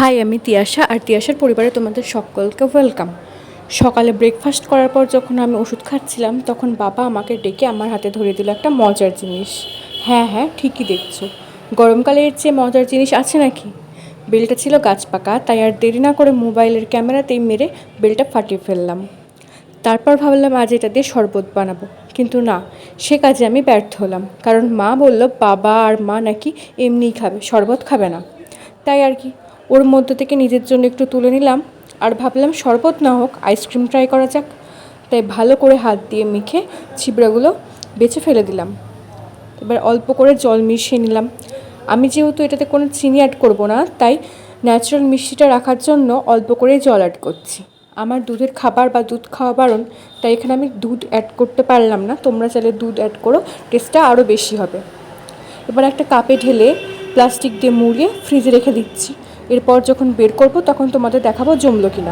High, আমি তিয়াশা, আর তিয়াশার পরিবারে তোমাদের সকলকে ওয়েলকাম। সকালে ব্রেকফাস্ট করার পর যখন আমি ওষুধ খাচ্ছিলাম, তখন বাবা আমাকে ডেকে আমার হাতে ধরিয়ে দিল একটা মজার জিনিস। হ্যাঁ হ্যাঁ, ঠিকই দেখছো, গরমকালে এর চেয়ে মজার জিনিস আছে নাকি? বেলটা ছিল গাছ পাকা, তাই আর দেরি না করে মোবাইলের ক্যামেরাতেই মেরে বেলটা ফাটিয়ে ফেললাম। তারপর ভাবলাম আজ এটা দিয়ে শরবত বানাবো, কিন্তু না, সে কাজে আমি ব্যর্থ হলাম, কারণ মা বলল বাবা আর মা নাকি এমনিই খাবে, শরবত খাবে না। তাই আর কি, ওর মধ্য থেকে নিজের জন্য একটু তুলে নিলাম, আর ভাবলাম শরবত না হোক, আইসক্রিম ট্রাই করা যাক। তাই ভালো করে হাত দিয়ে মেখে ছিবড়াগুলো বেছে ফেলে দিলাম। এবার অল্প করে জল মিশিয়ে নিলাম। আমি যেহেতু এটাতে কোনো চিনি অ্যাড করব না, তাই ন্যাচারাল মিষ্টিটা রাখার জন্য অল্প করে জল অ্যাড করছি। আমার দুধের খাবার বা দুধ খাওয়া বারণ, তাই এখানে আমি দুধ অ্যাড করতে পারলাম না। তোমরা চাইলে দুধ অ্যাড করো, টেস্টটা আরও বেশি হবে। এবার একটা কাপে ঢেলে প্লাস্টিক দিয়ে মুড়িয়ে ফ্রিজে রেখে দিচ্ছি। এরপর যখন বের করব তখন তোমাদের দেখাবো জমলো কিনা।